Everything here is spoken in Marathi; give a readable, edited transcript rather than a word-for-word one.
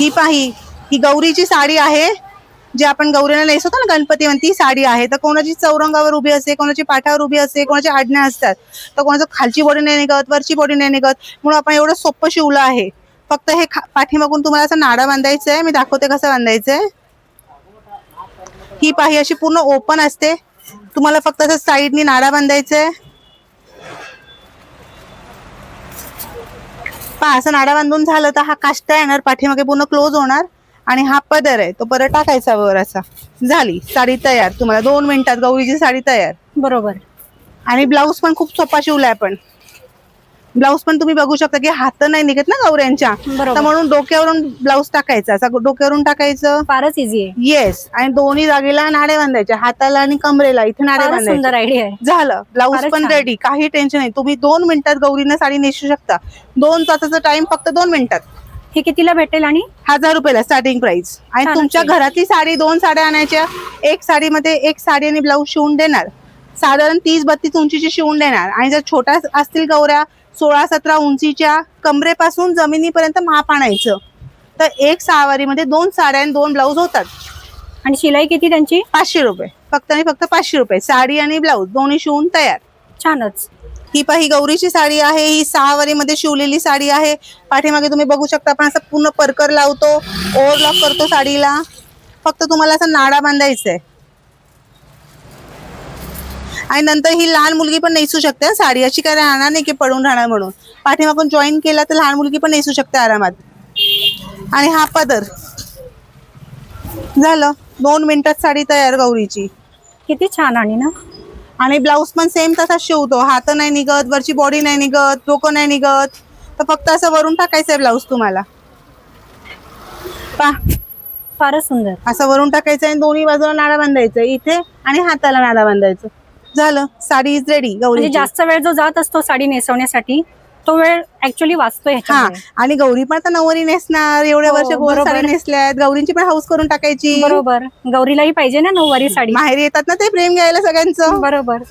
ही पाही, ही गौरीची साडी आहे, जी आपण गौरीला नेसवतो ना गणपती ती साडी आहे. तर कोणाची चौरंगावर उभी असते, कोणाची पाठावर उभी असते, कोणाची आडण्या असतात, तर कोणाचं खालची बॉडी नाही निघत, वरची बॉडी नाही निघत, म्हणून आपण एवढं सोपं शिवलं आहे. फक्त हे पाठीमागून तुम्हाला असं नाडा बांधायचं आहे. मी दाखवते कसं बांधायचंय. ही पाही अशी पूर्ण ओपन असते, तुम्हाला फक्त असं साईडनी नाडा बांधायचंय. पहा असं नाडा बांधून झालं तर हा काष्टा येणार, पाठीमागे पूर्ण क्लोज होणार आणि हा पदर आहे तो परत टाकायचा वर असा. झाली साडी तयार. तुम्हाला 2 मिनिटात गौरीची साडी तयार. बरोबर. आणि ब्लाऊज पण खूप सोपा शिवलाय आपण. ब्लाऊज पण तुम्ही बघू शकता की हात नाही निघत ना गौऱ्यांच्या, तर म्हणून डोक्यावरून ब्लाऊज टाकायचा, असं डोक्यावरून टाकायचं. फारच इझी आहे. येस. आणि दोन्ही जागेला नाडे बांधायचे, हाताला आणि कमरेला इथे नाडे बांधायचे. सुंदर आयडिया आहे. झालं ब्लाऊज पण रेडी. काही टेन्शन नाही. तुम्ही 2 मिनिटात गौरीनं साडी नेसू शकता. 2 तासाचा टाइम फक्त 2 मिनिटात. हे कितीला भेटेल आणि 1000 रुपयाला स्टार्टिंग प्राइस. आणि तुमच्या घरातली साडी 2 साड्या आणायच्या, एक साडीमध्ये एक साडी आणि ब्लाऊज शिवून देणार. साधारण 30-32 उंचीची शिवून देणार. आणि जर छोट्या असतील गौऱ्या 16-17 उंचीच्या, कमरेपासून जमिनीपर्यंत माप आणायचं, तर एक सहावारीमध्ये 2 साड्या आणि 2 ब्लाऊज होतात. आणि शिलाई किती त्यांची? 500 रुपये. फक्त आणि फक्त 500 रुपये. साडी आणि ब्लाऊज दोन्ही शिवून तयार. छानच. ही पाही गौरीची साडी आहे. ही 6 वारीमध्ये शिवलेली साडी आहे. पाठीमागे तुम्ही बघू शकता आपण असं पूर्ण परकर लावतो, ओव्हरलॉक करतो साडीला. फक्त तुम्हाला असं नाडा बांधायचा आहे. आणि नंतर ही लहान मुलगी पण नेसू शकते साडी. अशी काय राहणार नाही की पडून राहणार म्हणून. पाठीमागून जॉईन केला तर लहान मुलगी पण नेसू शकते आरामात. आणि हा पदर. झालं 2 मिनिटात साडी तयार गौरीची. किती छान. आणि ना आणि ब्लाऊज पण सेम तसाच शिवतो. हात नाही निघत, वरची बॉडी नाही निघत, डोकं नाही निघत, तर फक्त असं वरून टाकायचंय ब्लाऊज तुम्हाला. पा फारच सुंदर. असं वरून टाकायचं आणि दोन्ही बाजूला नाडा बांधायचं, इथे आणि हाताला नाडा बांधायचं. झालं साडी इज रेडी गौरी. म्हणजे जास्त वेळ जो जात असतो साडी नेसवण्यासाठी, तो वेळ ऍक्च्युअली वाचतोय हा. ह्याच्यामुळे. आणि गौरी पण आता नवरी नेसणार, एवढ्या वर्ष गोल साडी नेसल्यात, गौरींची पण हाऊस करून टाकायची. बरोबर. गौरीलाही पाहिजे ना नऊवारी साडी. माहेरी येतात ना ते प्रेम घ्यायला सगळ्यांचं. बरोबर.